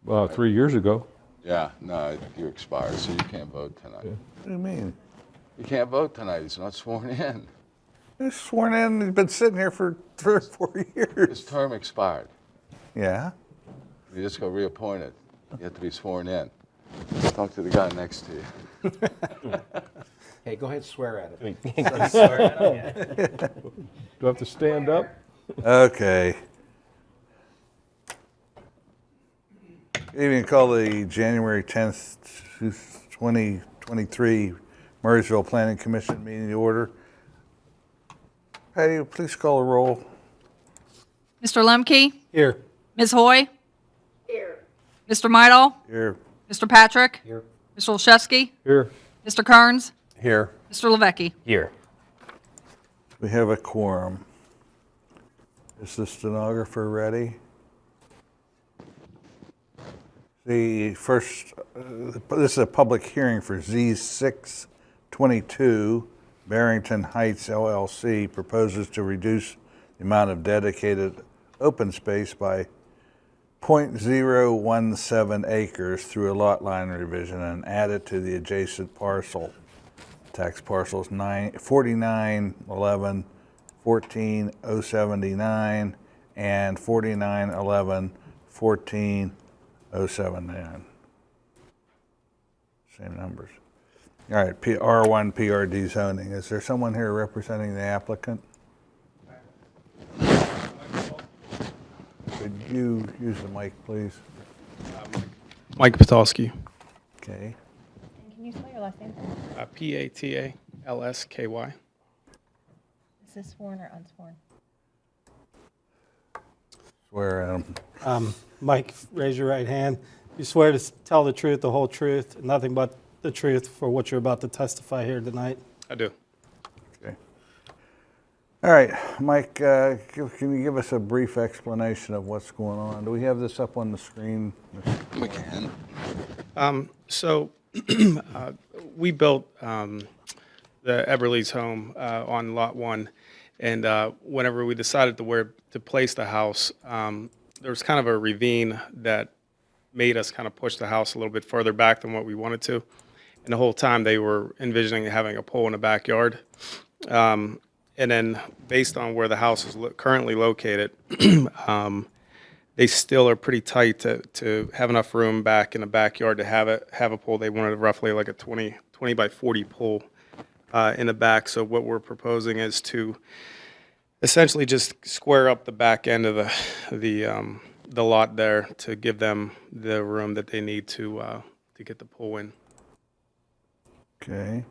Well, 3 years ago. Yeah, no, you expired, so you can't vote tonight. Yeah. What do you mean? You can't vote tonight. He's not sworn in. He's sworn in. He's been sitting here for 3 or 4 His years. term expired. Yeah. You just got reappointed. You have to be sworn in. Talk to the guy next to you. Hey, go ahead, swear at it. Do I have to stand up? Okay. Evening, call the January 10th, 2023 Murraysville Planning Commission meeting to order. Patty, please call the roll. Mr. Lemke? Here. Ms. Hoy? Here. Mr. Midal? Here. Mr. Patrick? Here. Mr. Olszewski? Here. Mr. Kearns? Here. Mr. Levecki? Here. We have a quorum. Is the stenographer ready? The first, this is a public hearing for Z622, Barrington Heights LLC proposes to reduce the amount of dedicated open space by 0.017 acres through a lot line revision and add it to the adjacent parcel. Tax parcels 4911 14079 and 4911 14079. Same numbers. All right, R1 PRD zoning. Is there someone here representing the applicant? Could you use the mic, please? Mike Patolsky, Okay. And can you spell your last name? Patalsky. Is this sworn or unsworn? Swear at him. Mike, raise your right hand. You swear to tell the truth, the whole truth, and nothing but the truth for what you're about to testify here tonight? I do. Okay. All right, Mike, can you give us a brief explanation of what's going on? Do we have this up on the screen? We can. So we built the Eberle's home on Lot 1, and whenever we decided to place the house, there was kind of a ravine that made us kind of push the house a little bit further back than what we wanted to. And the whole time they were envisioning having a pool in the backyard. And then based on where the house is currently located, they still are pretty tight to have enough room back in the backyard to have a pool. They wanted roughly like a 20 by 40 pool in the back. So what we're proposing is to essentially just square up the back end of the lot there to give them the room that they need to get the pool in. Okay.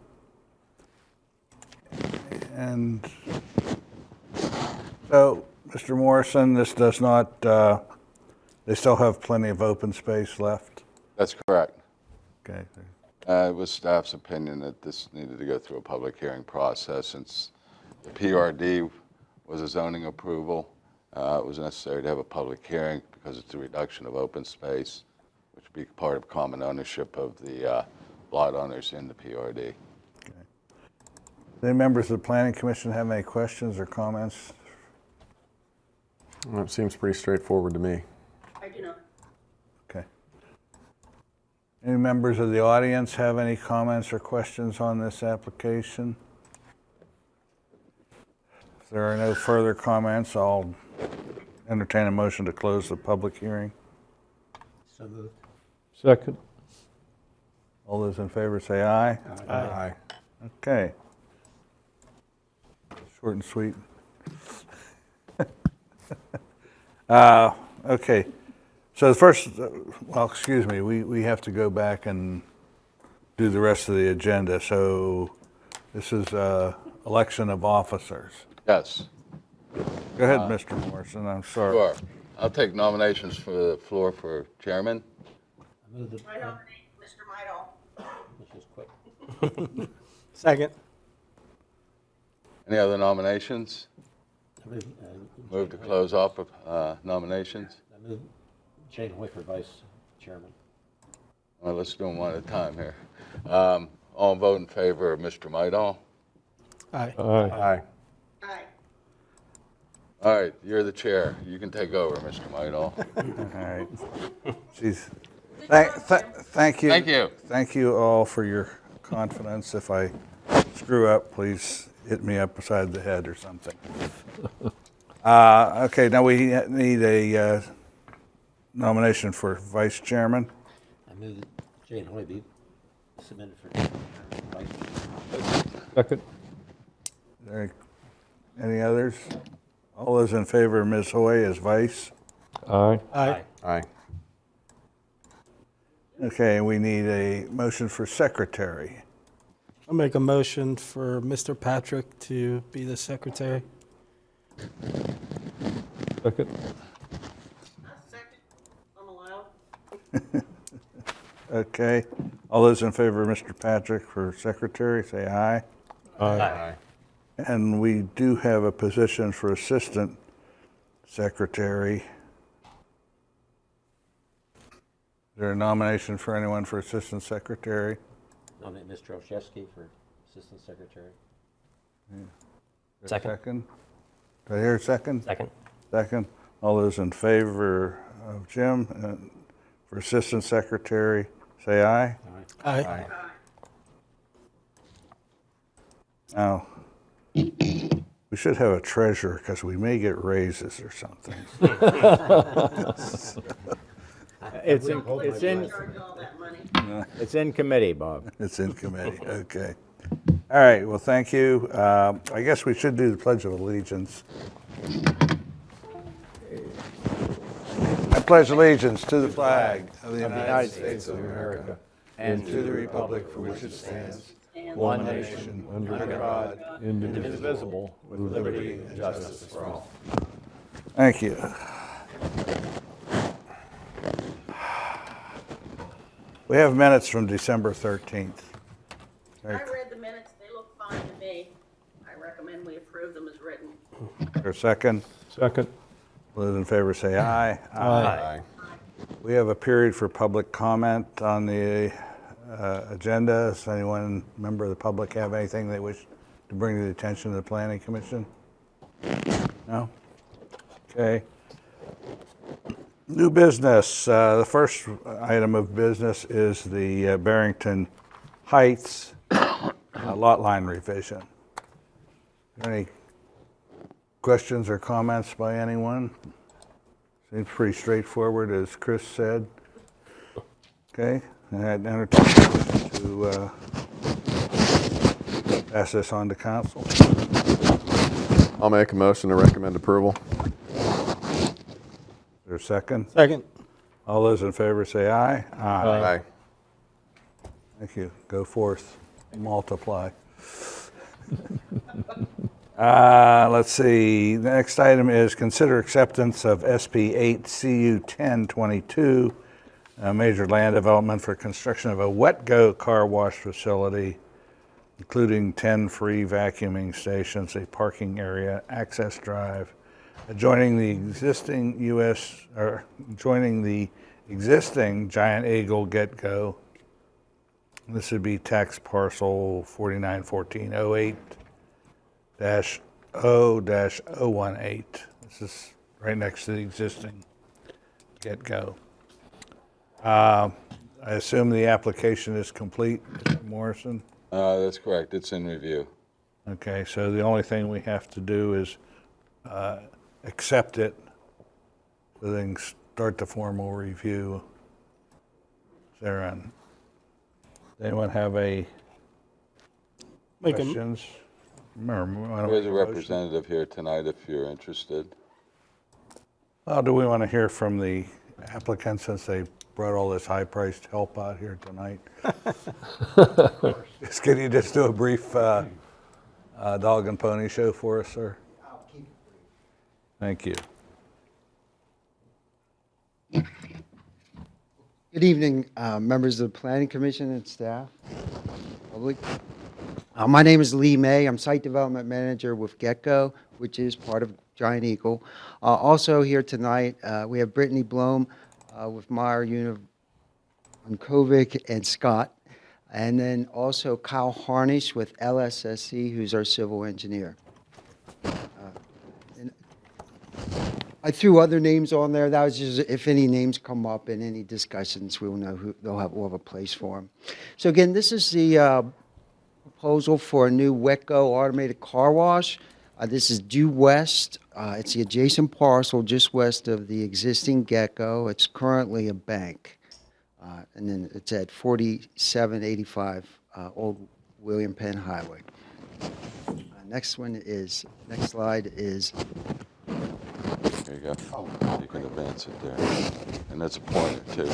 And so, Mr. Morrison, this does not, they still have plenty of open space left? That's correct. Okay. It was staff's opinion that this needed to go through a public hearing process since the PRD was a zoning approval. It was necessary to have a public hearing because it's a reduction of open space, which would be part of common ownership of the lot owners in the PRD. Any members of the Planning Commission have any questions or comments? Well, it seems pretty straightforward to me. Okay. Any members of the audience have any comments or questions on this application? If there are no further comments, I'll entertain a motion to close the public hearing. So moved. Second. All those in favor say aye. Aye. Okay. Short and sweet. Okay. So the first, well, excuse me, we have to go back and do the rest of the agenda. So this is election of officers. Yes, Go ahead, Mr. Morrison, I'm sorry. sure. I'll take nominations for the floor for chairman. I moved it. I nominate Mr. Midal. Let's just quick. Second. Any other nominations? I moved, Move to close off nominations. I moved Jane Hoy for vice chairman. Well, let's do them one at a time here. All vote in favor of Mr. Midal. Aye. Aye. Aye. Aye. All right, you're the chair. You can take over, Mr. Midall. All right. Jeez. Thank you. Thank you. Thank you all for your confidence. If I screw up, please hit me up beside the head or something. Okay, now we need a nomination for vice chairman. I move that Jane Hoy be submitted for vice chairman. Second. Any others? All those in favor of Ms. Hoy as vice? Aye. Aye. Aye. Okay, we need a motion for secretary. I'll make a motion for Mr. Patrick to be the secretary. Second. Second, I'm allowed. Okay, all those in favor of Mr. Patrick for secretary, say aye. Aye. And we do have a position for assistant secretary. Is there a nomination for anyone for assistant secretary? Nominate Mr. Olszewski for assistant secretary. Is there a second? Do I hear a second? Second. Second. All those in favor of Jim for assistant secretary, say aye. Aye. Now, we should have a treasurer because we may get raises or something. It's in Charge all that money. it's in committee, Bob. It's in committee, okay. All right, well, thank you. I guess we should do the Pledge of Allegiance. I pledge allegiance to the flag of the United States of America and to the republic for which it stands, one nation, under God, indivisible, with liberty and justice for all. Thank you. We have minutes from December 13th. I read the minutes, they look fine to me. I recommend we approve them as written. For a second, Second. those in favor say aye. Aye. We have a period for public comment on the agenda. Does anyone, member of the public, have anything they wish to bring to the attention of the Planning Commission? No? Okay. New business. The first item of business is the Barrington Heights lot line revision. Any questions or comments by anyone? Seems pretty straightforward, as Chris said. Okay, and I'd entertain a motion to pass this on to council. I'll make a motion to recommend approval. Is there a second? Second. All those in favor say aye. Aye. Thank you. Go forth, multiply. Let's see. The next item is consider acceptance of SP 8 CU 1022, a major land development for construction of a wet-go car wash facility, including 10 free vacuuming stations, a parking area, access drive, adjoining the existing Giant Eagle Get-Go. This would be tax parcel 4914-08-0-018. This is right next to the existing Get-Go. I assume the application is complete, Mr. Morrison? That's correct. It's in review. Okay, so the only thing we have to do is accept it, so then start the formal review. Does anyone have any questions? Remember, why don't we There's a have motion? representative here tonight if you're interested. Well, do we want to hear from the applicant since they brought all this high-priced help out here tonight? Can you just do a brief dog and pony show for us, sir? I'll keep it brief. Thank you. Good evening, members of the Planning Commission and staff, public. My name is Lee May. I'm Site Development Manager with Get-Go, which is part of Giant Eagle. Also here tonight, we have Brittany Blom with Meyer Unkovic and Scott, and then also Kyle Harnish with LSSC, who's our civil engineer. I threw other names on there. That was just if any names come up in any discussions, we'll know who we'll have a place for them. So again, this is the proposal for a new Wetco automated car wash. This is due west. It's the adjacent parcel just west of the existing Gecko. It's currently a bank. And then it's at 4785 Old William Penn Highway. Next slide is, There you go. You can advance it there. And that's a pointer too.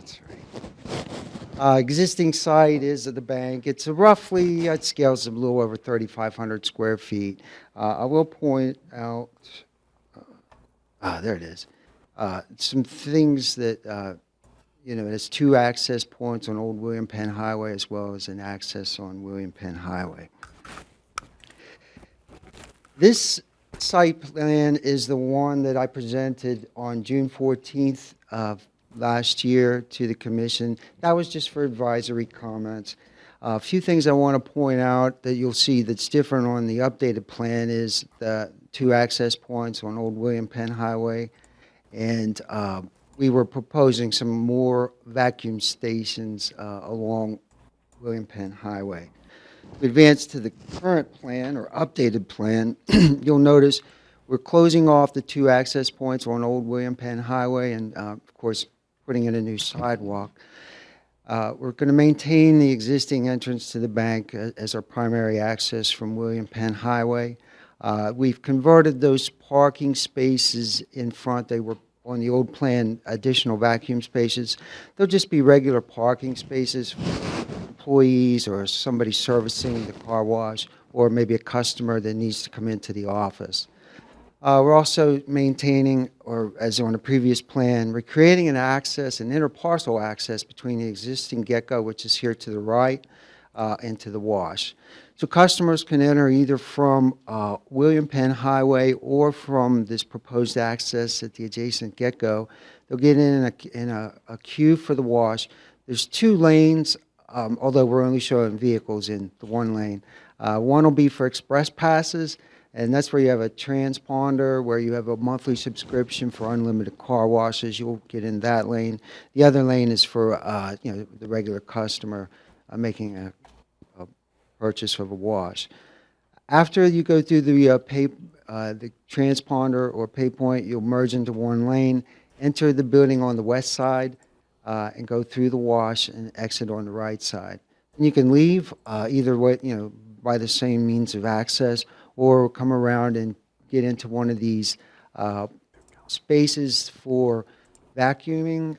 that's right. Existing site is at the bank. It's roughly, it scales a little over 3,500 square feet. I will point out, there it is. Some things that, there's 2 access points on Old William Penn Highway as well as an access on William Penn Highway. This site plan is the one that I presented on June 14th of last year to the commission. That was just for advisory comments. A few things I want to point out that you'll see that's different on the updated plan is the 2 access points on Old William Penn Highway, and we were proposing some more vacuum stations along William Penn Highway. We advance to the current plan or updated plan. You'll notice we're closing off the 2 access points on Old William Penn Highway and, of course, putting in a new sidewalk. We're going to maintain the existing entrance to the bank as our primary access from William Penn Highway. We've converted those parking spaces in front. They were on the old plan additional vacuum spaces. They'll just be regular parking spaces for employees or somebody servicing the car wash or maybe a customer that needs to come into the office. We're also maintaining, or as on the previous plan, we're creating an access, an interparcel access between the existing Gecko, which is here to the right, and to the wash. So customers can enter either from William Penn Highway or from this proposed access at the adjacent Gecko. They'll get in a queue for the wash. There's 2 lanes, although we're only showing vehicles in the 1 lane. One will be for express passes, and that's where you have a transponder, where you have a monthly subscription for unlimited car washes. You'll get in that lane. The other lane is for the regular customer making a purchase of a wash. After you go through the transponder or pay point, you'll merge into 1 lane, enter the building on the west side, and go through the wash and exit on the right side. And you can leave either way, by the same means of access, or come around and get into one of these spaces for vacuuming.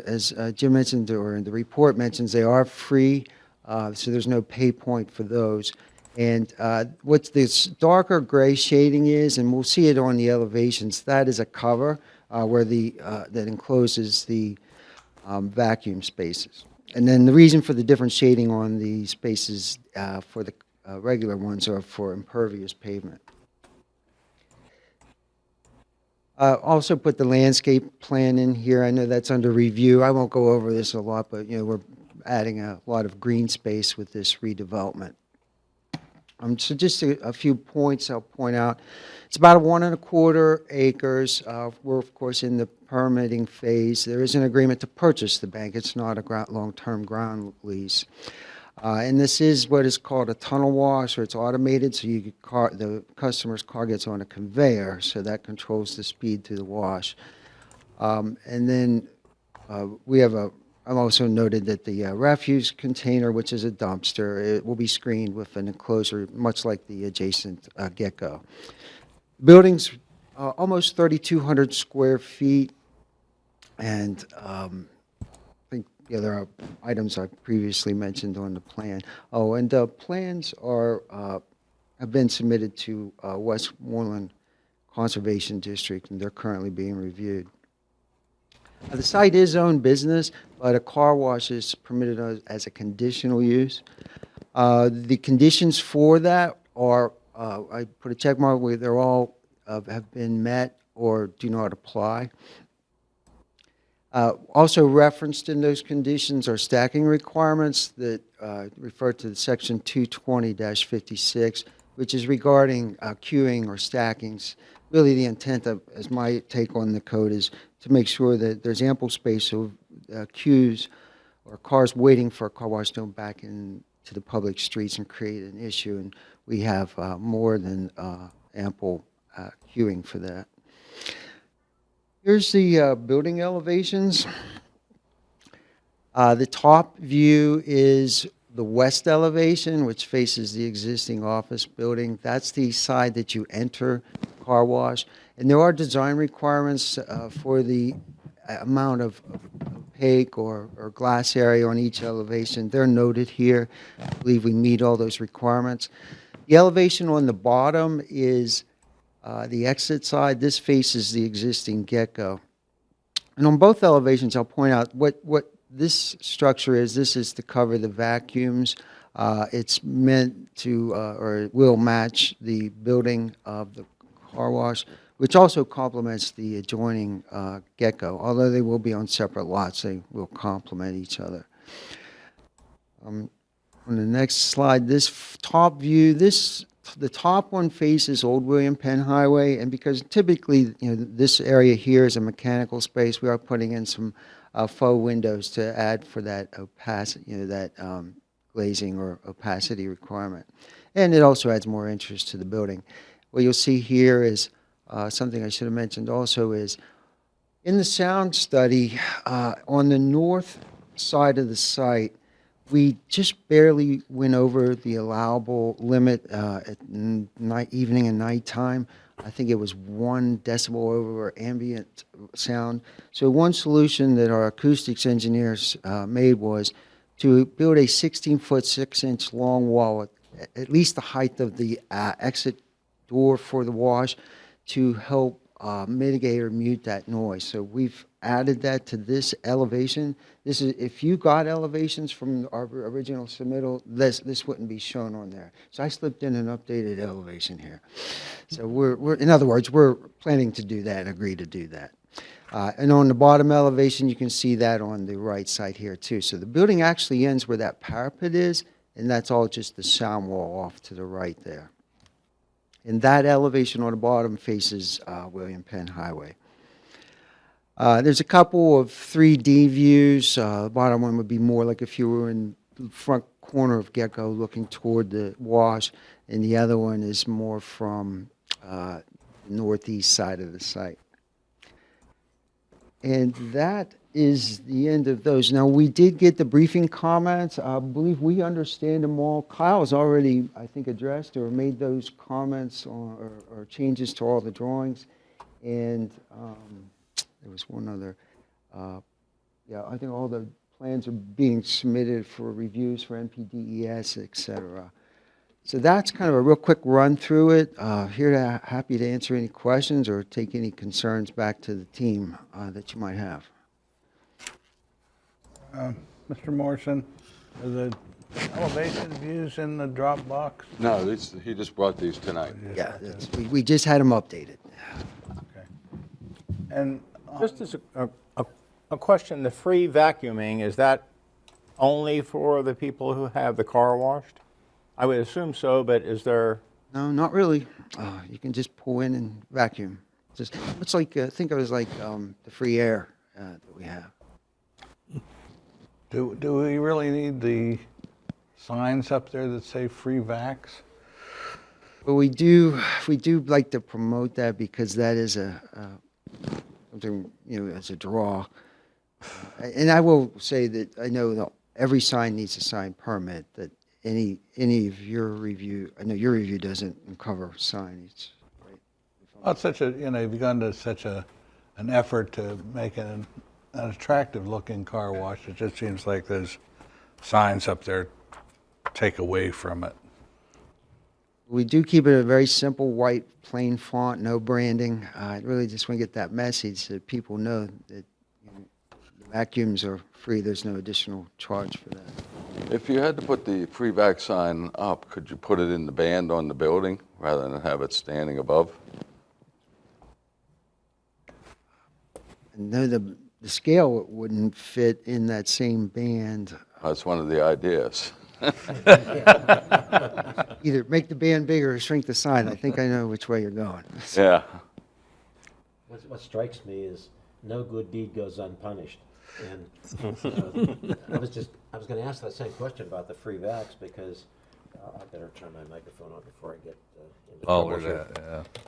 As Jim mentioned, or the report mentions, they are free, so there's no pay point for those. And what this darker gray shading is, and we'll see it on the elevations, that is a cover where that encloses the vacuum spaces. And then the reason for the different shading on the spaces for the regular ones are for impervious pavement. Also put the landscape plan in here. I know that's under review. I won't go over this a lot, but we're adding a lot of green space with this redevelopment. So just a few points I'll point out. It's about 1.25 acres. We're, of course, in the permitting phase. There is an agreement to purchase the bank. It's not a long-term ground lease. And this is what is called a tunnel wash, or it's automated, so the customer's car gets on a conveyor, so that controls the speed through the wash. And then we have I've also noted that the refuse container, which is a dumpster, it will be screened with an enclosure, much like the adjacent Gecko. Building's almost 3,200 square feet, and I think the other items I previously mentioned on the plan. Oh, and the plans have been submitted to Westmoreland Conservation District, and they're currently being reviewed. The site is owned business, but a car wash is permitted as a conditional use. The conditions for that are, I put a check mark where they're all have been met or do not apply. Also referenced in those conditions are stacking requirements that refer to the section 220-56, which is regarding queuing or stackings. really the intent of, as my take on the code, is to make sure that there's ample space so queues or cars waiting for a car wash don't back into the public streets and create an issue. And we have more than ample queuing for that. Here's the building elevations. The top view is the west elevation, which faces the existing office building. That's the side that you enter car wash. And there are design requirements for the amount of opaque or glass area on each elevation. They're noted here. I believe we meet all those requirements. The elevation on the bottom is the exit side. This faces the existing get-go. And on both elevations, I'll point out what this structure is. This is to cover the vacuums. It's meant to, or it will match the building of the car wash, which also complements the adjoining get-go. Although they will be on separate lots, they will complement each other. On the next slide, this top view, the top one faces Old William Penn Highway, and because typically, this area here is a mechanical space, we are putting in some faux windows to add for that opacity, that glazing or opacity requirement. And it also adds more interest to the building. What you'll see here is something I should have mentioned also is in the sound study on the north side of the site, we just barely went over the allowable limit at evening and nighttime. I think it was 1 decibel over ambient sound. So one solution that our acoustics engineers made was to build a 16-foot, 6-inch long wall at least the height of the exit door for the wash to help mitigate or mute that noise. So we've added that to this elevation. This is, if you got elevations from our original submittal, this wouldn't be shown on there. So I slipped in an updated elevation here. So we're in other words, we're planning to do that, agree to do that. And on the bottom elevation, you can see that on the right side here too. So the building actually ends where that parapet is, and that's all just the sound wall off to the right there. And that elevation on the bottom faces William Penn Highway. There's a couple of 3D views. The bottom one would be more like if you were in the front corner of Gecko looking toward the wash, and the other one is more from the northeast side of the site. And that is the end of those. Now, we did get the briefing comments. I believe we understand them all. Kyle has already, I think, addressed or made those comments or changes to all the drawings. And there was one other. Yeah, I think all the plans are being submitted for reviews for NPDES, et cetera. So that's kind of a real quick run through it. Happy to answer any questions or take any concerns back to the team that you might have. Mr. Morrison, are the elevation views in the Dropbox? No, he just brought these tonight. Yeah, we just had them updated. Okay. And Just as a question, the free vacuuming, is that only for the people who have the car washed? I would assume so, but is there? No, not really. You can just pull in and vacuum. It's like, think of it as like the free air that we have. do we really need the signs up there that say free vax? Well, we do like to promote that because that is something, as a draw. And I will say that I know that every sign needs a sign permit, that any of your review, I know your review doesn't cover signage. Right? Well, it's such a, you've gone to such an effort to make an attractive looking car wash. It just seems like those signs up there take away from it. We do keep it a very simple white plain font, no branding. I really just want to get that message that people know that the vacuums are free. There's no additional charge for that. If you had to put the free vac sign up, could you put it in the band on the building rather than have it standing above? No, the scale wouldn't fit in that same band. That's one of the ideas. Either make the band bigger or shrink the sign. I think I know which way you're going. Yeah. What strikes me is no good deed goes unpunished. And I was going to ask that same question about the free vax because I better turn my microphone on before I get into trouble here.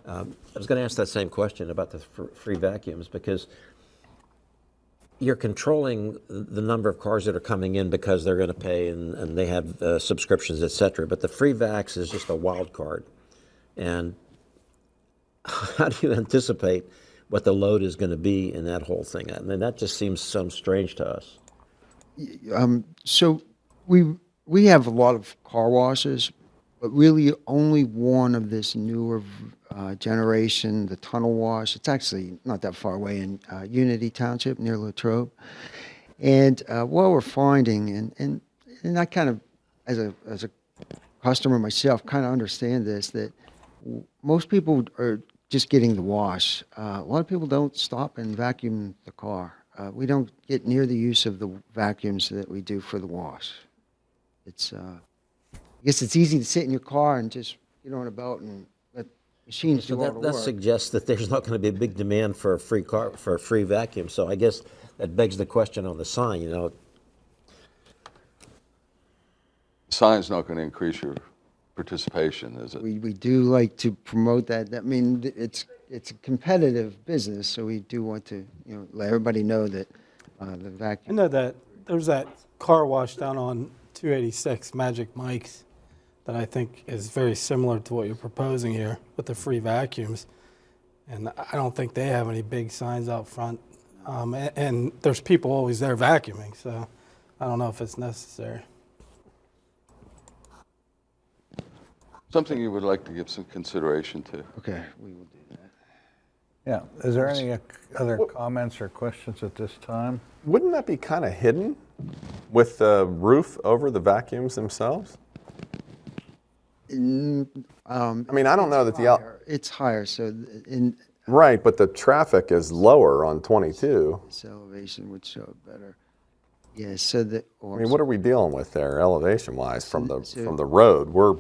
I was going to ask that same question about the free vacuums because you're controlling the number of cars that are coming in because they're going to pay and they have subscriptions, et cetera. But the free vax is just a wild card. And how do you anticipate what the load is going to be in that whole thing? I mean, that just seems so strange to us. So we have a lot of car washes, but really only one of this newer generation, the tunnel wash. It's actually not that far away in Unity Township near Latrobe. And what we're finding, and I kind of, as a customer myself, kind of understand this, that most people are just getting the wash. A lot of people don't stop and vacuum the car. We don't get near the use of the vacuums that we do for the wash. It's, I guess it's easy to sit in your car and just get on a belt and let machines do all the work. That suggests that there's not going to be a big demand for a free car, for a free vacuum. So I guess that begs the question on the sign, you know. Sign's not going to increase your participation, is it? We do like to promote that. I mean, it's a competitive business, so we do want to, let everybody know that the I vacuum. know that there's that car wash down on 286, Magic Mike's, that I think is very similar to what you're proposing here with the free vacuums. And I don't think they have any big signs out front. And there's people always there vacuuming, so I don't know if it's necessary. Something you would like to give some consideration to? Okay, we will do that. Yeah, is there any other comments or questions at this time? Wouldn't that be kind of hidden with the roof over the vacuums themselves? I mean, I don't know that It's higher, so in right, but the traffic is lower on 22. this elevation would show it better. Yeah, so that. I mean, what are we dealing with there, elevation-wise, from the road? We're,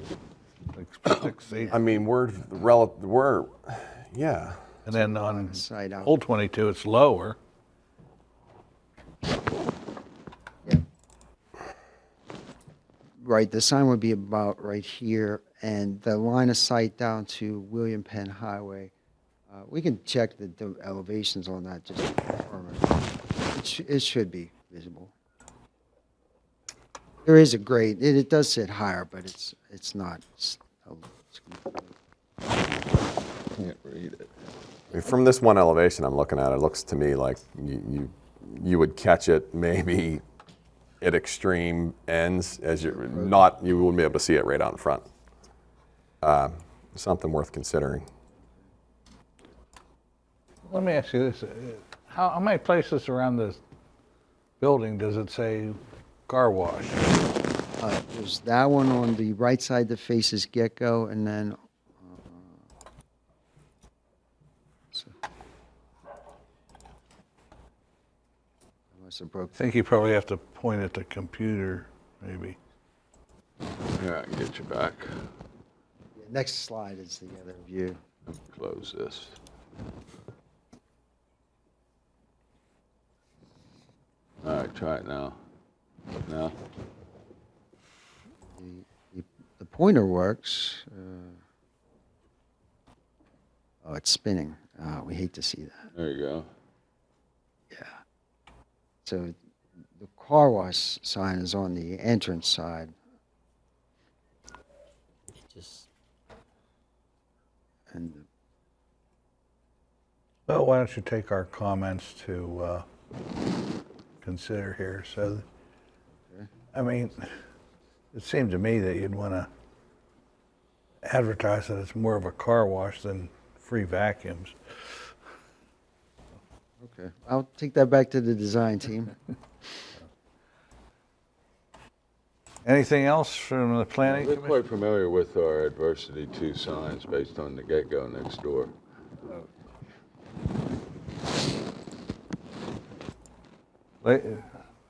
I mean, yeah. And then on Side out. Old 22, it's lower. Right, the sign would be about right here, and the line of sight down to William Penn Highway. We can check the elevations on that just to confirm it. It should be visible. There is a grade. It does sit higher, but it's not. Can't read it. I mean, from this one elevation I'm looking at, it looks to me like you would catch it maybe at extreme ends as you wouldn't be able to see it right out in front. Something worth considering. Let me ask you this. How many places around this building does it say car wash? There's that one on the right side that faces Get-Go, and then unless it broke. I think you probably have to point at the computer, maybe. Yeah, I can get you back. Next slide is the other view. Close this. All right, try it now. Now? The pointer works. Oh, it's spinning. We hate to see that. There you go. Yeah. So the car wash sign is on the entrance side. And Well, why don't you take our comments to consider here? So, I mean, it seemed to me that you'd want to advertise that it's more of a car wash than free vacuums. okay, I'll take that back to the design team. Anything else from the planning They're commission? quite familiar with our Adversity 2 signs based on the Get-Go next door.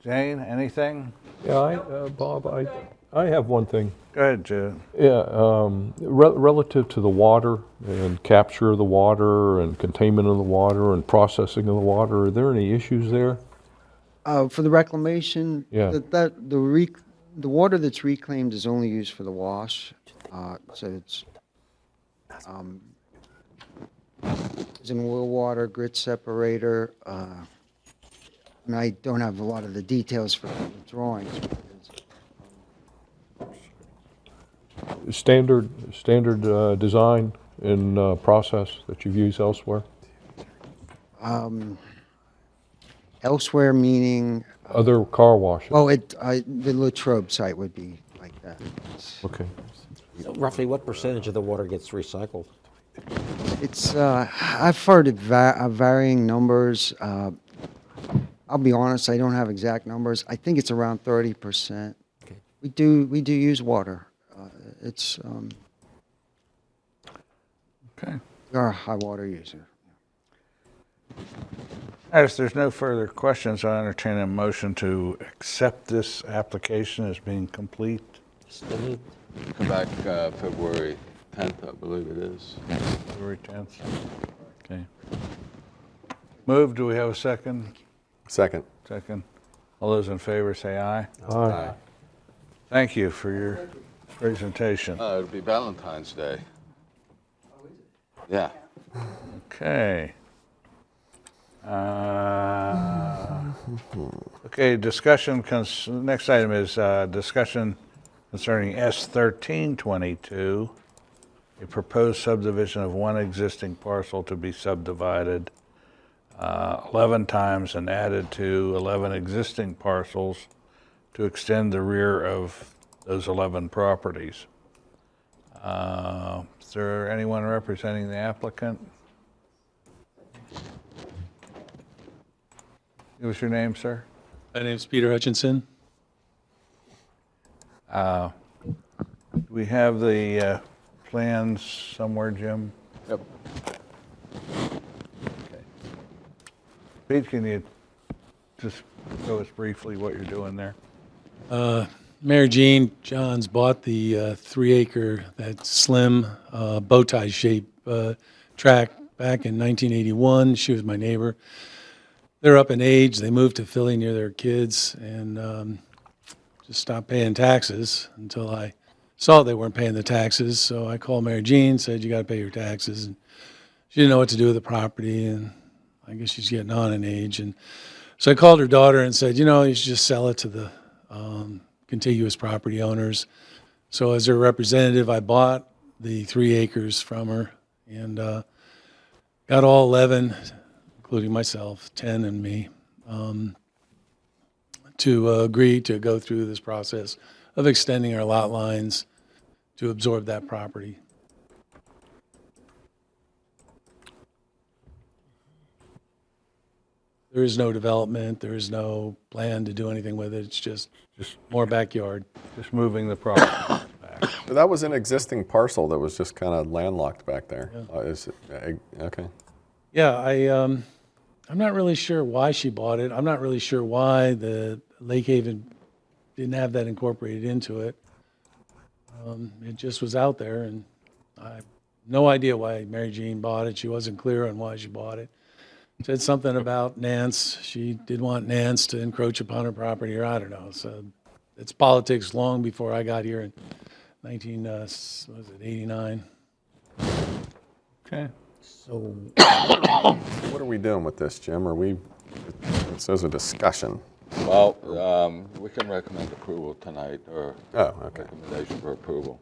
Jane, anything? Yeah, Bob, I have one thing. Go ahead, Joe. Yeah, relative to the water and capture of the water and containment of the water and processing of the water, are there any issues there? For the reclamation, Yeah. the water that's reclaimed is only used for the wash. So it's in oil water, grit separator. And I don't have a lot of the details for the drawings. Standard design and process that you've used elsewhere? Elsewhere meaning, Other car washes? the Latrobe site would be like that. Okay. So roughly what percentage of the water gets recycled? It's, I've heard varying numbers. I'll be honest, I don't have exact numbers. I think it's around 30%. Okay. We do use water. It's, Okay. we are a high water user. As there's no further questions, I entertain a motion to accept this application as being complete. Still need- Come back February 10th, I believe it is. February 10th. Okay. Move, do we have a second? Second. Second. All those in favor say aye. Aye. Thank you for your presentation. It'll be Valentine's Day. Yeah. Okay. Okay, discussion, next item is discussion concerning S1322, a proposed subdivision of one existing parcel to be subdivided 11 times and added to 11 existing parcels to extend the rear of those 11 properties. Is there anyone representing the applicant? Give us your name, sir. My name's Peter Hutchinson. We have the plans somewhere, Jim? Yep. Pete, can you just show us briefly what you're doing there? Mary Jean Johns bought the 3-acre, that slim bow tie shape tract back in 1981. She was my neighbor. They're up in age. They moved to Philly near their kids and just stopped paying taxes until I saw they weren't paying the taxes. So I called Mary Jean, said, you got to pay your taxes. And she didn't know what to do with the property, and I guess she's getting on in age. And so I called her daughter and said, you should just sell it to the contiguous property owners. So as her representative, I bought the 3 acres from her and got all 11, including myself, 10 and me, to agree to go through this process of extending our lot lines to absorb that property. There is no development. There is no plan to do anything with it. It's just more backyard. Just moving the property back. But that was an existing parcel that was just kind of landlocked back there. Yeah. Is it, okay. Yeah, I'm not really sure why she bought it. I'm not really sure why the Lake Haven didn't have that incorporated into it. It just was out there, and I have no idea why Mary Jean bought it. She wasn't clear on why she bought it. Said something about Nance. She did want Nance to encroach upon her property, or I don't know. So it's politics long before I got here in 1989. Okay. So What are we doing with this, Jim? It says a discussion. Well, we can recommend approval tonight, or Oh, okay. recommendation for approval.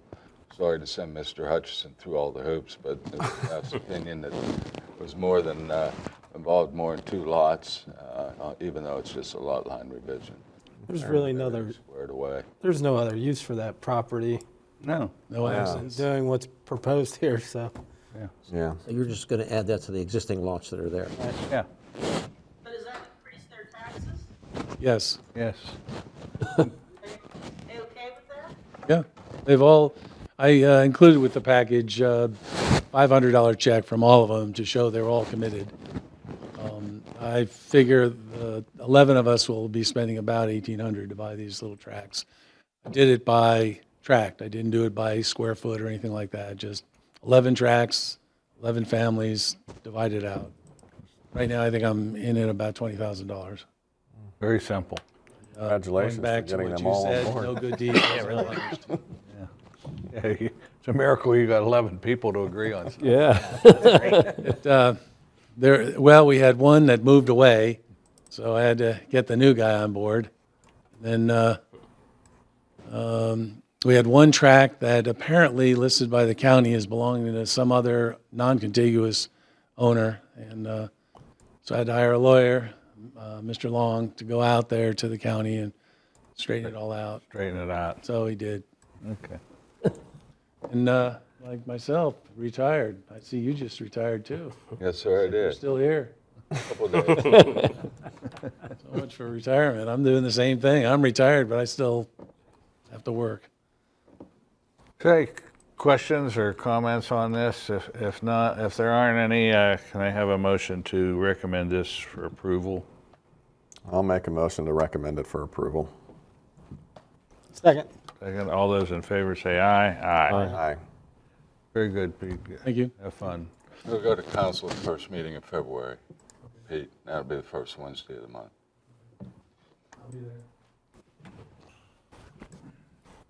Sorry to send Mr. Hutchison through all the hoops, but it was staff's opinion that was more than, involved more than 2 lots, even though it's just a lot line revision. There's really Squared away. there's no other use for that property. No. No Other than doing what's proposed here, so. Yeah. so you're just going to add that to the existing lots that are there? Yeah. But does that increase their taxes? Yes. Yes. They okay with that? Yeah. They've all, I included with the package $500 check from all of them to show they're all committed. I figure 11 of us will be spending about $1,800 to buy these little tracts. did it by tract. I didn't do it by square foot or anything like that. Just 11 tracts, 11 families, divided out. Right now, I think I'm in at about $20,000. Very simple. Congratulations Going back for to getting what them you all on said, board. no good deed goes unpunished. Yeah, it's a miracle you got 11 people to agree on something. Yeah. Well, we had one that moved away, so I had to get the new guy on board. Then we had one tract that apparently listed by the county as belonging to some other non-contiguous owner, and so I had to hire a lawyer, Mr. Long, to go out there to the county and straighten it all out. Straighten it out. So he did. Okay. And like myself, retired. I see you just retired too. Yes, sir, I You're did. still here. Couple days. So much for retirement. I'm doing the same thing. I'm retired, but I still have to work. Okay, questions or comments on this? If not, if there aren't any, can I have a motion to recommend this for approval? I'll make a motion to recommend it for approval. Second. Second, all those in favor say aye. Aye. Aye. Very good, Pete. Thank you. Have fun. We'll go to council at the first meeting in February. Pete, that'll be the first Wednesday of the month.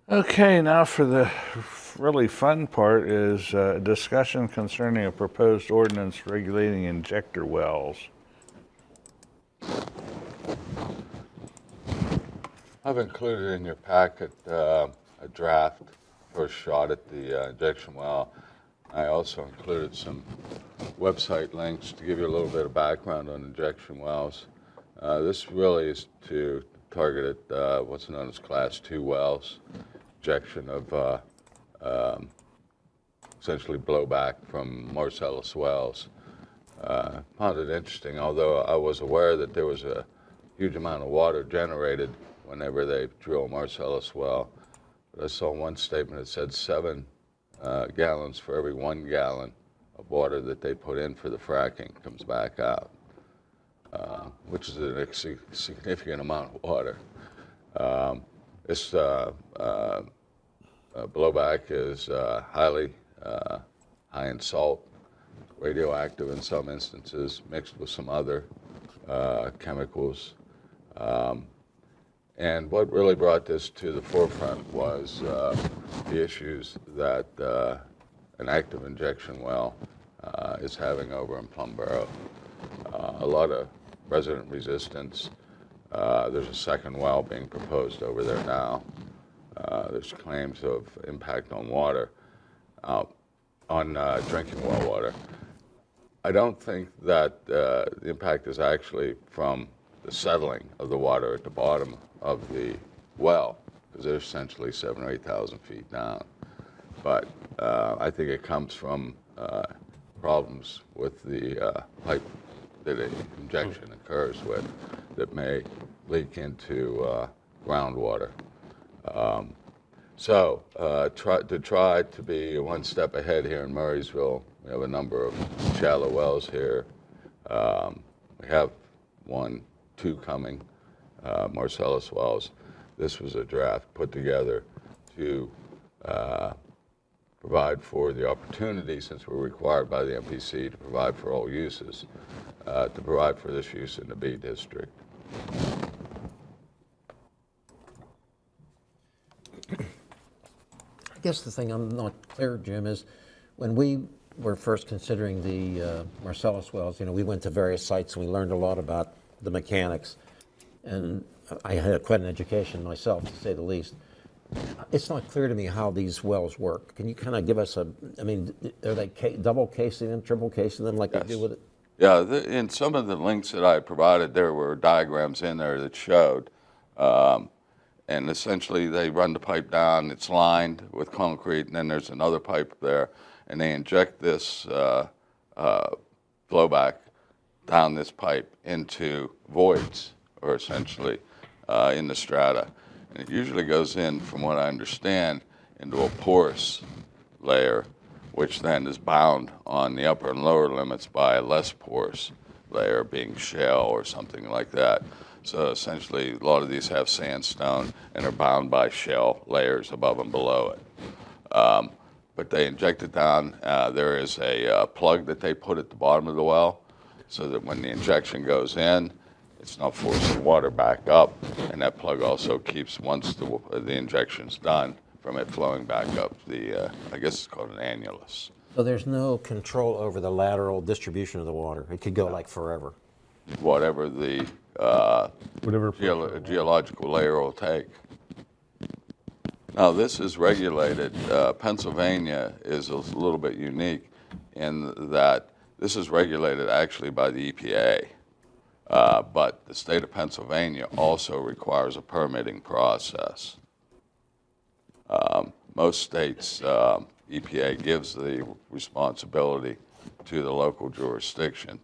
Okay, now for the really fun part is discussion concerning a proposed ordinance regulating injector wells. I've included in your packet a draft, first shot at the injection well. I also included some website links to give you a little bit of background on injection wells. This really is to target at what's known as Class 2 wells, injection of essentially blowback from Marcellus wells. Found it interesting, although I was aware that there was a huge amount of water generated whenever they drill a Marcellus well. But I saw one statement that said 7 gallons for every 1 gallon of water that they put in for the fracking comes back out, which is a significant amount of water. This blowback is highly high in salt, radioactive in some instances, mixed with some other chemicals. And what really brought this to the forefront was the issues that an active injection well is having over in Plum Barrow. A lot of resident resistance. There's a second well being proposed over there now. There's claims of impact on water, on drinking well water. I don't think that the impact is actually from the settling of the water at the bottom of the well, because they're essentially 7,000 or 8,000 feet down. But I think it comes from problems with the pipe that an injection occurs with that may leak into groundwater. So to try to be one step ahead here in Murraysville, we have a number of shallow wells here. We have 1, 2 coming, Marcellus wells. This was a draft put together to provide for the opportunity, since we're required by the MPC to provide for all uses, to provide for this use in the B district. I guess the thing I'm not clear, Jim, is when we were first considering the Marcellus wells, we went to various sites and we learned a lot about the mechanics. And I had quite an education myself, to say the least. It's not clear to me how these wells work. Can you kind of give us are they double casing them, triple casing them like they do with it? Yeah, in some of the links that I provided, there were diagrams in there that showed, and essentially they run the pipe down, it's lined with concrete, and then there's another pipe there, and they inject this blowback down this pipe into voids, or essentially in the strata. And it usually goes in, from what I understand, into a porous layer, which then is bound on the upper and lower limits by a less porous layer, being shale or something like that. So essentially, a lot of these have sandstone and are bound by shell layers above and below it. But they inject it down. There is a plug that they put at the bottom of the well so that when the injection goes in, it's not forcing water back up. And that plug also keeps, once the injection's done, from it flowing back up the, I guess it's called an annulus. So there's no control over the lateral distribution of the water. It could go like forever. Whatever the geological layer will take. Now, this is regulated. Pennsylvania is a little bit unique in that this is regulated actually by the EPA, but the state of Pennsylvania also requires a permitting process. Most states, EPA gives the responsibility to the local jurisdiction,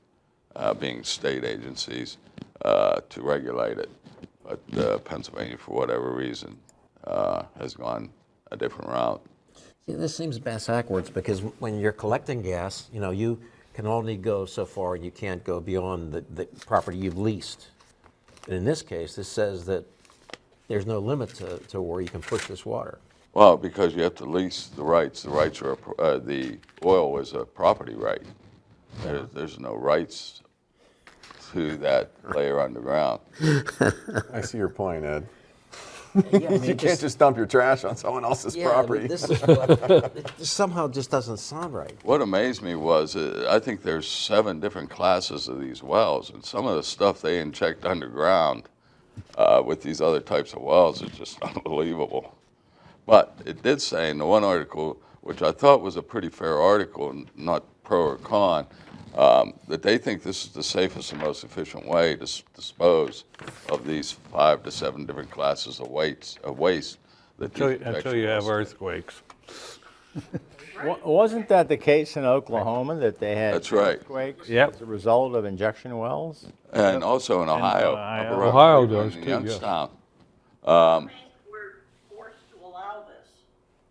being state agencies, to regulate it. But Pennsylvania, for whatever reason, has gone a different route. See, this seems backwards because when you're collecting gas, you know, you can only go so far. You can't go beyond the property you've leased. And in this case, this says that there's no limit to where you can push this water. Well, because you have to lease the rights. The rights are the oil is a property right. There's no rights to that layer underground. I see your point, Ed. Yeah, I mean, you can't just dump your trash on someone else's property. This is it somehow just doesn't sound right. What amazed me was I think there's 7 different classes of these wells, and some of the stuff they inject underground with these other types of wells is just unbelievable. But it did say in the one article, which I thought was a pretty fair article, not pro or con, that they think this is the safest and most efficient way to dispose of these 5 to 7 different classes of waste. Until you have earthquakes. Wasn't that the case in Oklahoma, that they had That's right. earthquakes Yep. as a result of injection wells? And also in Ohio. Ohio does too, yes. Youngstown. We're forced to allow this.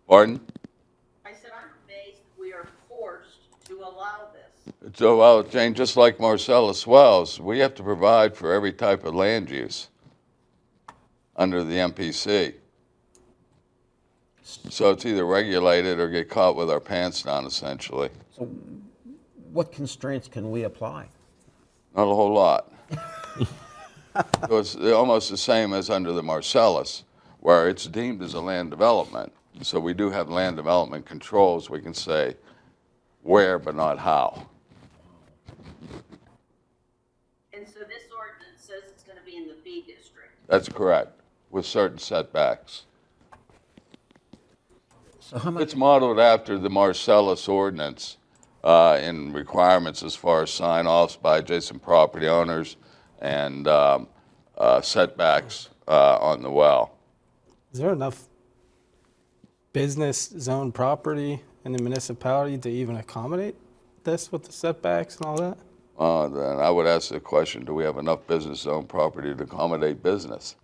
Pardon? I said, I'm amazed we are forced to allow this. So, well, Jane, just like Marcellus wells, we have to provide for every type of land use under the MPC. So it's either regulated or get caught with our pants down, essentially. So what constraints can we apply? Not a whole lot. So it's almost the same as under the Marcellus, where it's deemed as a land development. So we do have land development controls. We can say where, but not how. And so this ordinance says it's going to be in the B district. That's correct, with certain setbacks. So how much? It's modeled after the Marcellus ordinance in requirements as far as sign-offs by adjacent property owners and setbacks on the well. Is there enough business zone property in the municipality to even accommodate this with the setbacks and all that? Then I would ask the question, do we have enough business zone property to accommodate business?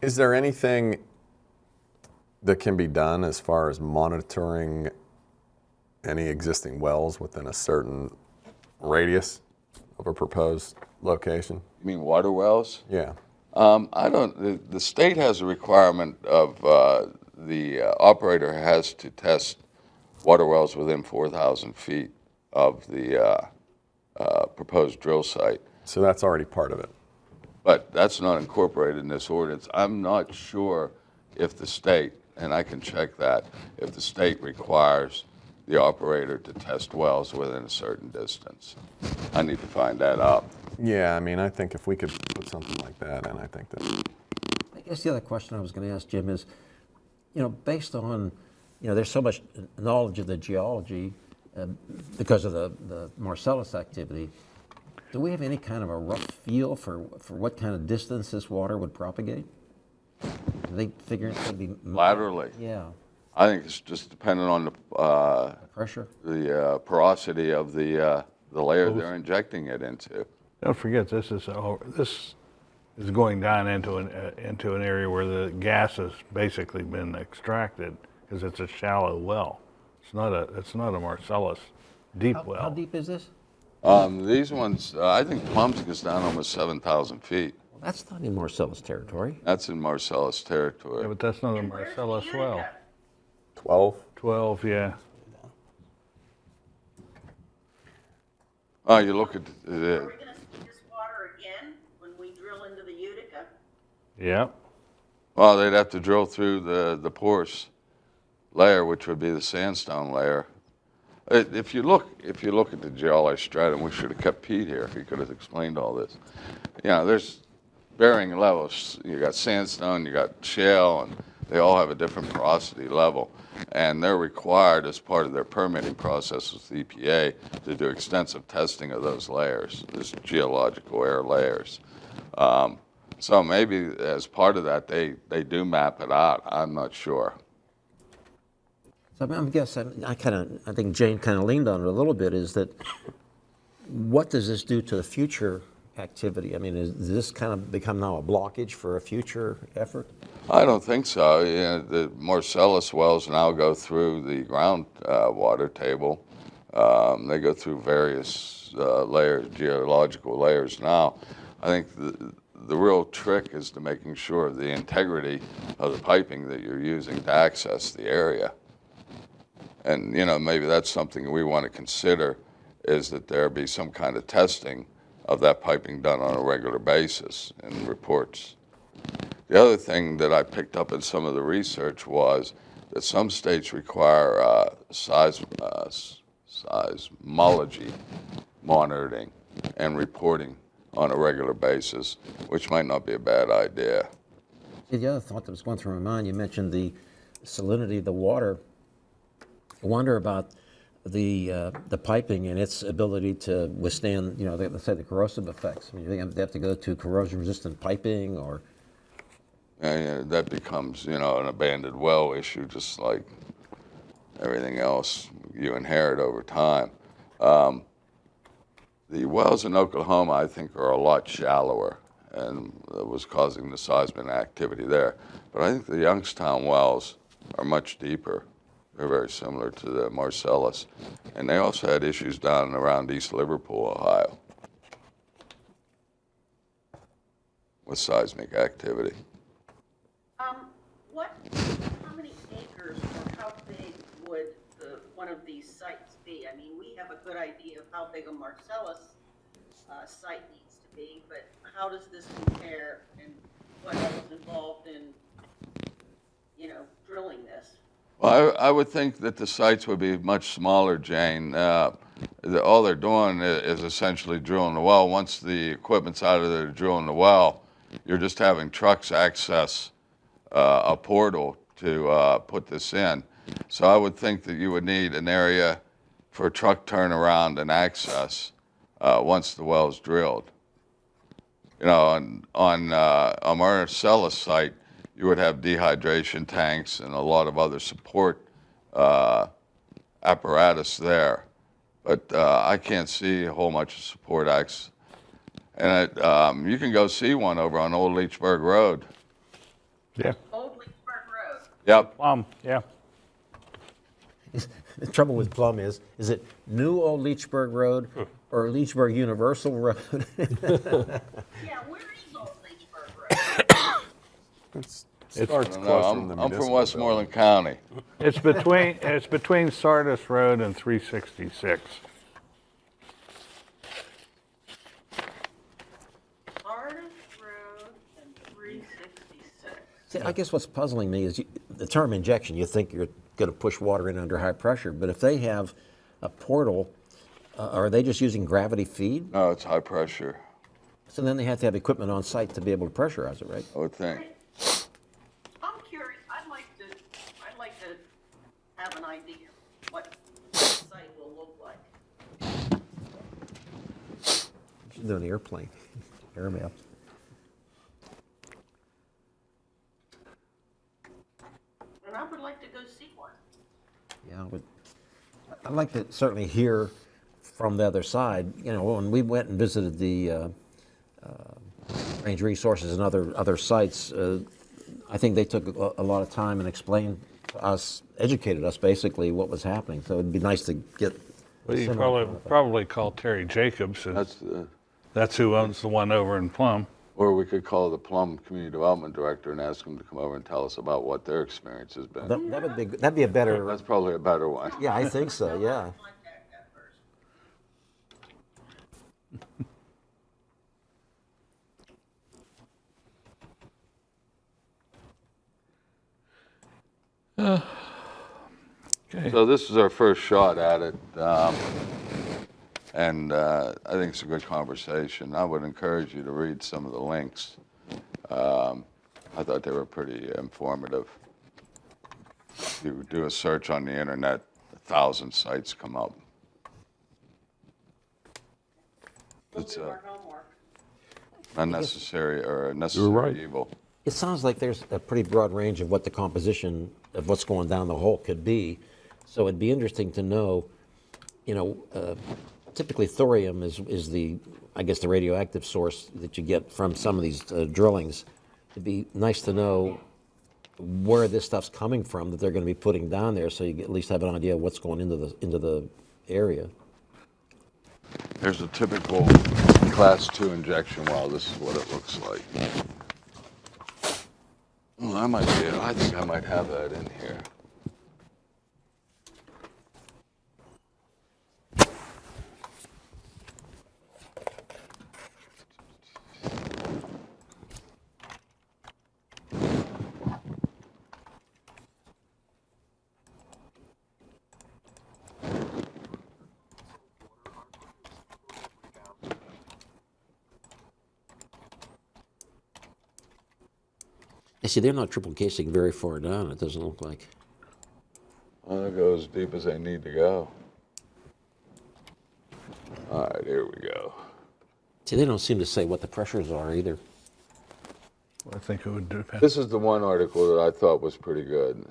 Is there anything that can be done as far as monitoring any existing wells within a certain radius of a proposed location? You mean water wells? Yeah. I don't, the state has a requirement of the operator has to test water wells within 4,000 feet of the proposed drill site. So that's already part of it. But that's not incorporated in this ordinance. I'm not sure if the state, and I can check that, if the state requires the operator to test wells within a certain distance. I need to find that out. Yeah, I mean, I think if we could put something like that in, I think that. I guess the other question I was going to ask Jim is, you know, based on, you know, there's so much knowledge of the geology because of the Marcellus activity. Do we have any kind of a rough feel for what kind of distance this water would propagate? Do they figure it's going to be Laterally? Yeah. I think it's just dependent on the pressure, the porosity of the layer they're injecting it into. Don't forget, this is going down into an area where the gas has basically been extracted because it's a shallow well. It's not a Marcellus deep well. How deep is this? These ones, I think Plums gets down almost 7,000 feet. Well, that's not in Marcellus territory. That's in Marcellus territory. Yeah, but that's not a Marcellus well. 12? 12, yeah. Oh, you look at Are we gonna see this water again when we drill into the Utica? Yeah. well, they'd have to drill through the porous layer, which would be the sandstone layer. If you look at the geology stratum, we should have kept Pete here. He could have explained all this. You know, there's varying levels. You got sandstone, you got shale, and they all have a different porosity level. And they're required as part of their permitting process with the EPA to do extensive testing of those layers, those geological air layers. So maybe as part of that, they do map it out. I'm not sure. So I guessing, I think Jane kind of leaned on it a little bit, is that what does this do to the future activity? I mean, does this kind of become now a blockage for a future effort? I don't think so. You know, the Marcellus wells now go through the ground water table. They go through various layers, geological layers now. I think the real trick is to making sure the integrity of the piping that you're using to access the area. And, you know, maybe that's something we want to consider, is that there be some kind of testing of that piping done on a regular basis in reports. The other thing that I picked up in some of the research was that some states require seismology monitoring and reporting on a regular basis, which might not be a bad idea. The other thought that was going through my mind, you mentioned the salinity of the water. I wonder about the piping and its ability to withstand, you know, let's say the corrosive effects. I mean, you think they have to go to corrosion-resistant piping, or? Yeah, that becomes, you know, an abandoned well issue, just like everything else you inherit over time. The wells in Oklahoma, I think, are a lot shallower, and that was causing the seismic activity there. But I think the Youngstown wells are much deeper. They're very similar to the Marcellus. And they also had issues down and around East Liverpool, Ohio, with seismic activity. How many acres or how big would one of these sites be? I mean, we have a good idea of how big a Marcellus site needs to be, but how does this compare, and what else is involved in, you know, drilling this? Well, I would think that the sites would be much smaller, Jane. All they're doing is essentially drilling the well. Once the equipment's out of there drilling the well, you're just having trucks access a portal to put this in. So I would think that you would need an area for truck turnaround and access once the well's drilled. You know, on a Marcellus site, you would have dehydration tanks and a lot of other support apparatus there. But I can't see a whole bunch of support acts. And you can go see one over on Old Leechburg Road. Yeah. Old Leechburg Road. Yep. Yeah. The trouble with Plum is it New Old Leechburg Road or Leechburg Universal Road? Yeah, where is Old Leechburg Road? It starts No, closer than the I'm from municipal Westmoreland County. It's between Sardis Road and 366. Sardis Road and 366. See, I guess what's puzzling me is the term injection. You think you're going to push water in under high pressure, but if they have a portal, are they just using gravity feed? No, it's high pressure, So then they have to have equipment on site to be able to pressurize it, right? I would think. I'm curious, I'd like to have an idea what the site will look like. You should do an airplane, air maps. And I would like to go see one. Yeah, I'd like to certainly hear from the other side. You know, when we went and visited the Range Resources and other sites, I think they took a lot of time and explained to us, educated us basically what was happening. So it'd be nice to get Well, you Similar probably call Terry Jacobs, and that's who owns the one over in Plum. Or we could call the Plum Community Development Director and ask them to come over and tell us about what their experience has been. That'd be a better. That's probably a better one. Yeah, I think so. Yeah. Contact that person. Okay. So this is our first shot at it, and I think it's a good conversation. I would encourage you to read some of the links. I thought they were pretty informative. If you do a search on the internet, 1,000 sites come up. It's Our homework. unnecessary or a necessary evil. It sounds like there's a pretty broad range of what the composition of what's going down the hole could be. So it'd be interesting to know, typically thorium is the, I guess, the radioactive source that you get from some of these drillings. It'd be nice to know where this stuff's coming from that they're going to be putting down there, so you at least have an idea of what's going into the area. There's a typical Class 2 injection well. This is what it looks like. Well, I think I might have that in here. I see they're not triple casing very far down, it doesn't look like. Well, they go as deep as they need to go. All right, here we go. See, they don't seem to say what the pressures are either. I think it would depend. This is the one article that I thought was pretty good.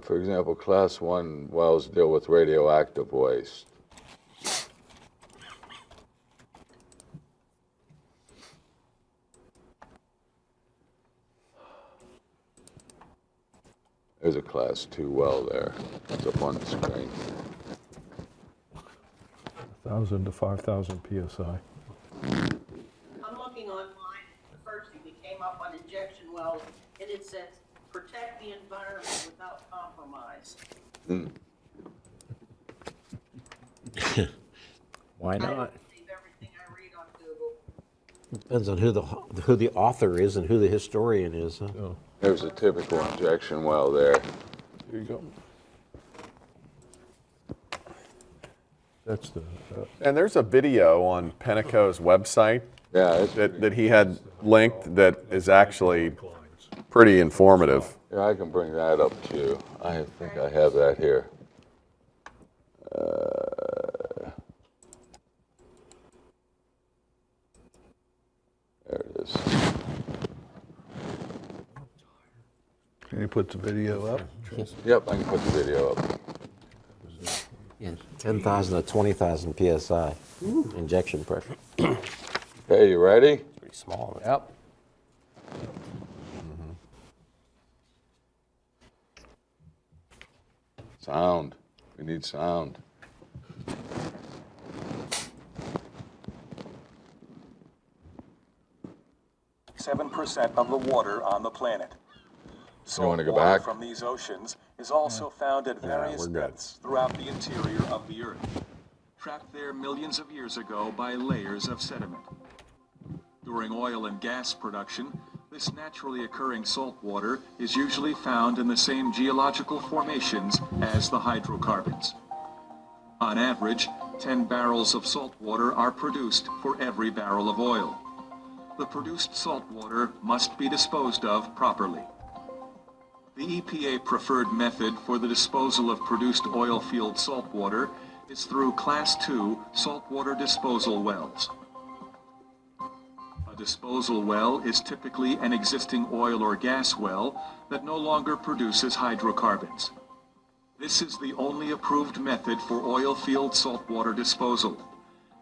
For example, Class 1 wells deal with radioactive waste. There's a Class 2 well there. It's up on the screen. 1,000 to 5,000 PSI. I'm looking online, the first thing that came up on injection wells, and it says, protect the environment without compromise. Why I don't not? believe everything I read on Google. Depends on who the author is and who the historian is. Huh? Oh, There's a typical injection well there. here you go. That's the. And there's a video on Penteco's website that he had linked that is actually pretty informative. Yeah, I can bring that up too. I think I have that here. There it is. Can you put the video up? Yep, I can put the video up. Yeah, 10,000 to 20,000 psi injection pressure. Okay, you ready? Pretty small. Yep. Sound. We need sound. Seven percent of the water on the planet. You want to go Salt water back? from these oceans is also found at various we're good. depths throughout the interior of the Earth, trapped there millions of years ago by layers of sediment. During oil and gas production, this naturally occurring salt water is usually found in the same geological formations as the hydrocarbons. On average, 10 barrels of salt water are produced for every barrel of oil. The produced salt water must be disposed of properly. The EPA preferred method for the disposal of produced oil field salt water is through Class 2 saltwater disposal wells. A disposal well is typically an existing oil or gas well that no longer produces hydrocarbons. This is the only approved method for oil field saltwater disposal,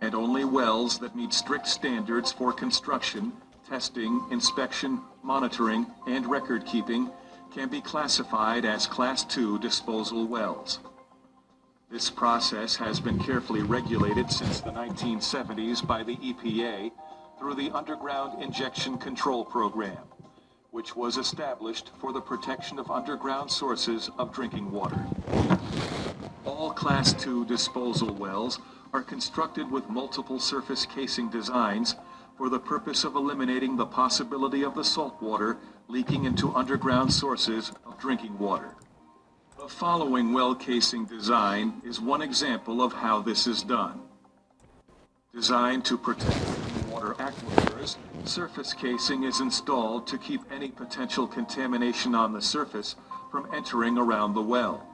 and only wells that meet strict standards for construction testing, inspection, monitoring, and record keeping can be classified as Class II disposal wells. This process has been carefully regulated since the 1970s by the EPA through the Underground Injection Control Program, which was established for the protection of underground sources of drinking water. All Class II disposal wells are constructed with multiple surface casing designs for the purpose of eliminating the possibility of the salt water leaking into underground sources of drinking water. The following well casing design is one example of how this is done. Designed to protect drinking water aquifers, surface casing is installed to keep any potential contamination on the surface from entering around the well.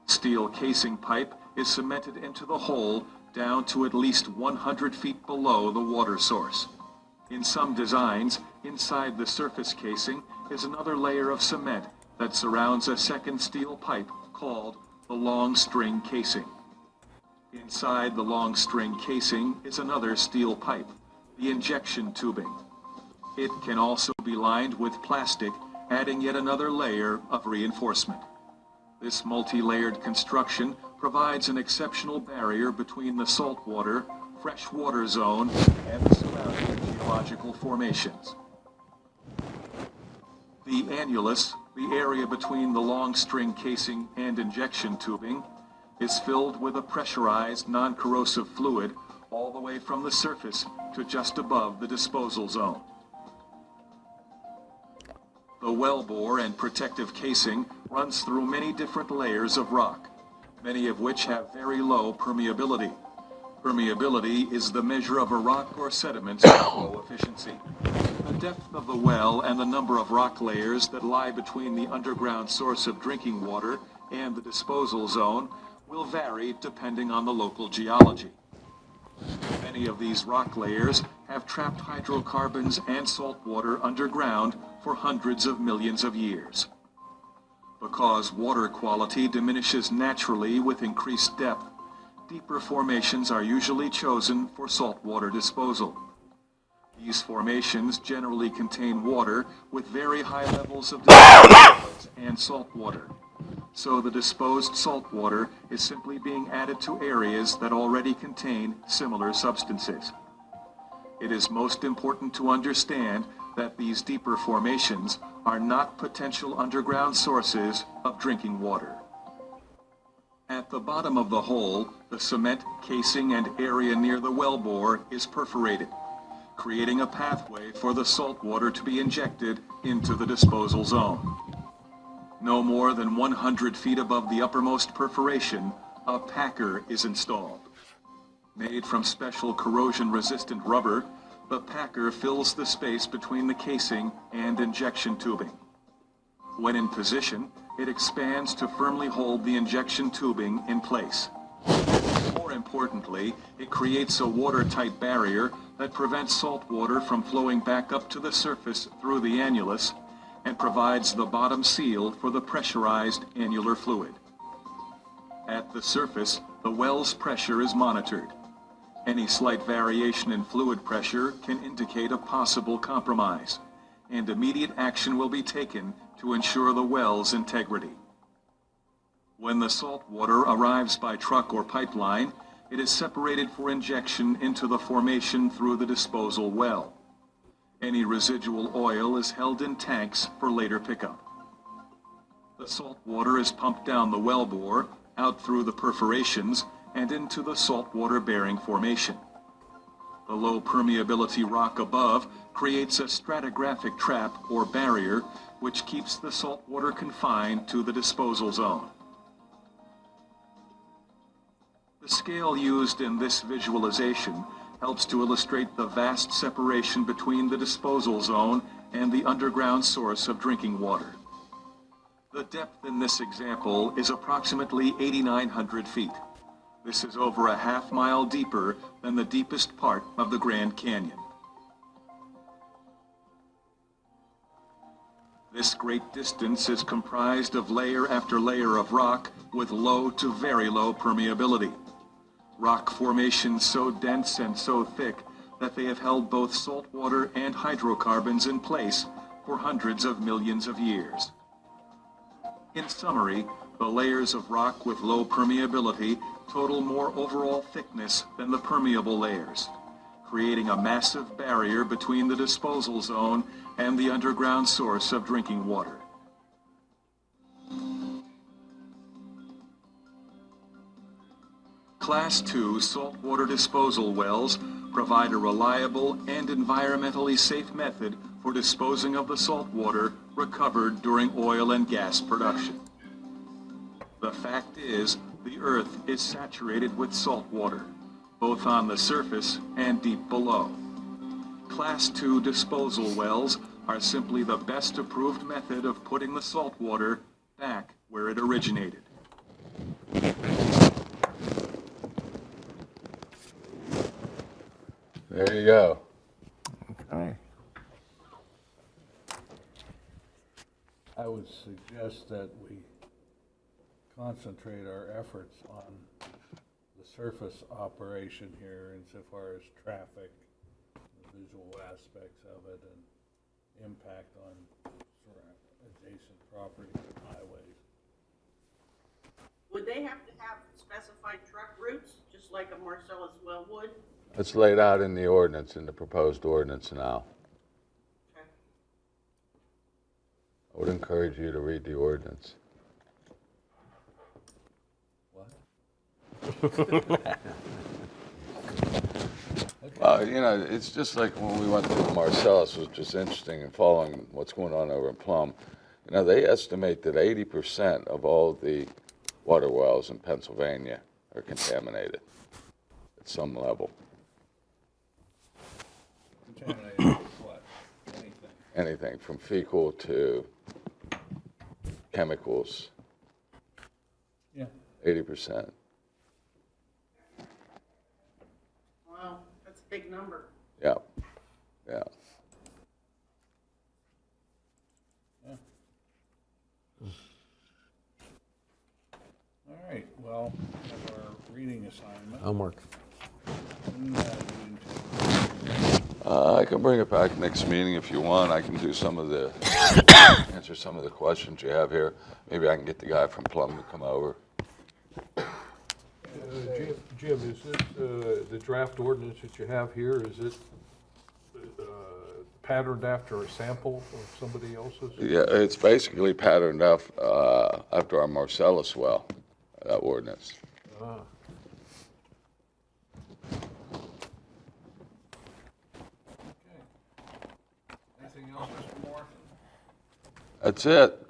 Steel casing pipe is cemented into the hole down to at least 100 feet below the water source. In some designs, inside the surface casing is another layer of cement that surrounds a second steel pipe called the long string casing. Inside the long string casing is another steel pipe, the injection tubing. It can also be lined with plastic, adding yet another layer of reinforcement. This multi-layered construction provides an exceptional barrier between the saltwater, freshwater zone and the surrounding geological formations. The annulus, the area between the long string casing and injection tubing, is filled with a pressurized non-corrosive fluid all the way from the surface to just above the disposal zone. The wellbore and protective casing runs through many different layers of rock, many of which have very low permeability. Permeability is the measure of a rock or sediment's flow efficiency. The depth of the well and the number of rock layers that lie between the underground source of drinking water and the disposal zone will vary depending on the local geology. Many of these rock layers have trapped hydrocarbons and salt water underground for hundreds of millions of years. Because water quality diminishes naturally with increased depth, deeper formations are usually chosen for saltwater disposal. These formations generally contain water with very high levels of solids and salt water. So the disposed salt water is simply being added to areas that already contain similar substances. It is most important to understand that these deeper formations are not potential underground sources of drinking water. At the bottom of the hole, the cement, casing, and area near the wellbore is perforated, creating a pathway for the salt water to be injected into the disposal zone. No more than 100 feet above the uppermost perforation, a packer is installed. Made from special corrosion-resistant rubber, the packer fills the space between the casing and injection tubing. When in position, it expands to firmly hold the injection tubing in place. More importantly, it creates a watertight barrier that prevents salt water from flowing back up to the surface through the annulus and provides the bottom seal for the pressurized annular fluid. At the surface, the well's pressure is monitored. Any slight variation in fluid pressure can indicate a possible compromise, and immediate action will be taken to ensure the well's integrity. When the salt water arrives by truck or pipeline, it is separated for injection into the formation through the disposal well. Any residual oil is held in tanks for later pickup. The salt water is pumped down the wellbore, out through the perforations, and into the saltwater-bearing formation. The low permeability rock above creates a stratigraphic trap or barrier which keeps the saltwater confined to the disposal zone. The scale used in this visualization helps to illustrate the vast separation between the disposal zone and the underground source of drinking water. The depth in this example is approximately 8,900 feet. This is over a half-mile deeper than the deepest part of the Grand Canyon. This great distance is comprised of layer after layer of rock with low to very low permeability. Rock formations so dense and so thick that they have held both saltwater and hydrocarbons in place for hundreds of millions of years. In summary, the layers of rock with low permeability total more overall thickness than the permeable layers, creating a massive barrier between the disposal zone and the underground source of drinking water. Class 2 saltwater disposal wells provide a reliable and environmentally safe method for disposing of the saltwater recovered during oil and gas production. The fact is, the earth is saturated with salt water, both on the surface and deep below. Class 2 disposal wells are simply the best approved method of putting the salt water back where it originated. There you go. Okay. I would suggest that we concentrate our efforts on the surface operation here insofar as traffic, the visual aspects of it, and impact on adjacent properties and highways. Would they have to have specified truck routes, just like a Marcellus well would? It's laid out in the ordinance, in the proposed ordinance now. Okay. I would encourage you to read the ordinance. Well, you know, it's just like when we went to the Marcellus, which was interesting in following what's going on over in Plum. You know, they estimate that 80% of all the water wells in Pennsylvania are contaminated at some level. Contaminated with what? Anything. Anything from fecal to chemicals. Yeah. 80%. Wow, that's a big number. Yeah. Yeah. All right, well, we have our reading assignment. Homework. I can bring it back next meeting if you want. I can do some of the, answer some of the questions you have here. Maybe I can get the guy from Plum to come over. Jim, is this, the draft ordinance that you have here, is it patterned after a sample of somebody else's? Yeah, it's basically patterned after our Marcellus well, that ordinance. Ah. Anything else, Mr. Moore? That's it.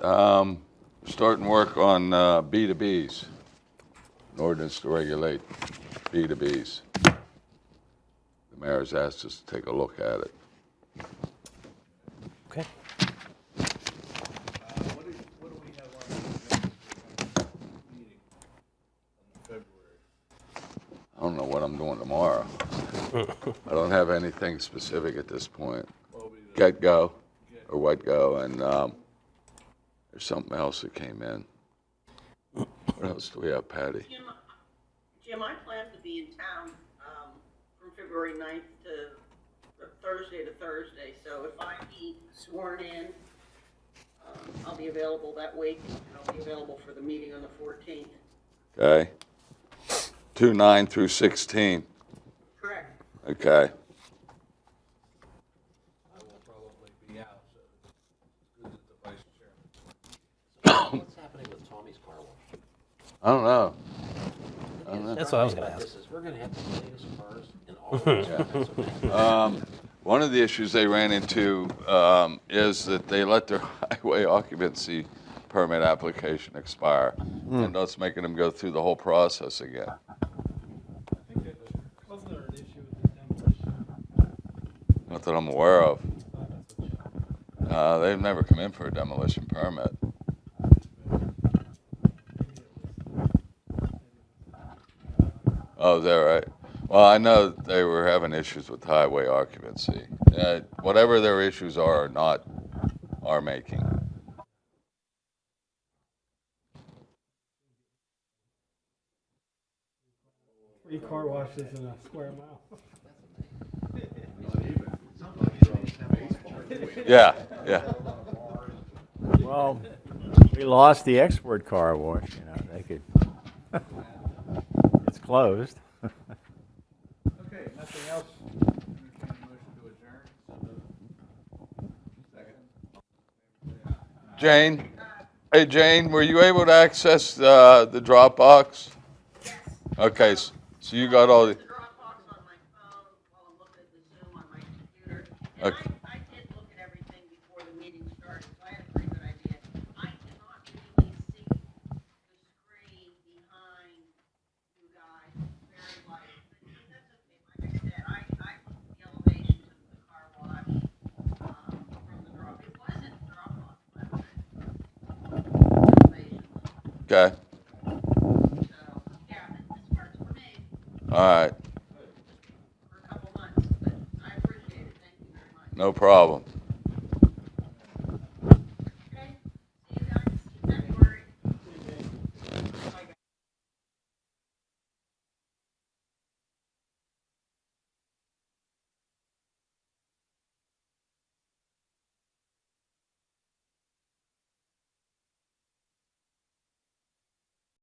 Starting work on B2Bs, an ordinance to regulate B2Bs. The mayor's asked us to take a look at it. Okay. What do we have on the agenda for the meeting in February? I don't know what I'm doing tomorrow. I don't have anything specific at this point. Get go, or what go, and there's something else that came in. What else do we have, Patty? Jim, I plan to be in town from February 9th to Thursday to Thursday, so if I be sworn in, I'll be available that week, and I'll be available for the meeting on the 14th. Okay. 2/9 through 16. Correct. Okay. I will probably be out, so it's good that the vice chairman. What's happening with Tommy's car wash? I don't know. That's what I was gonna ask. We're gonna have the latest cars in all of this. One of the issues they ran into is that they let their highway occupancy permit application expire, and that's making them go through the whole process again. Wasn't there an issue with the demolition? Not that I'm aware of. They've never come in for a demolition permit. Oh, is that right? Well, I know they were having issues with highway occupancy. Whatever their issues are not our making. Three car washes in a square mile. Yeah, yeah. Well, we lost the export car wash, you know, they could, it's closed. Okay, nothing else? Entertain a motion to adjourn? Jane? Hey, Jane, were you able to access the Dropbox? Yes. Okay, so you got all the, The Dropbox on my phone while I'm looking at the Zoom on my computer. And okay. I did look at everything before the meeting started, so I had a pretty good idea. I cannot really see the screen behind you guys very light. But that's okay. Like I said, I looked at the elevations of the car wash from the Dropbox. It wasn't Dropbox, by the way. Elevations. Okay, So, yeah, this works for me all right, for a couple months, but I appreciate it. Thank you very much. no problem.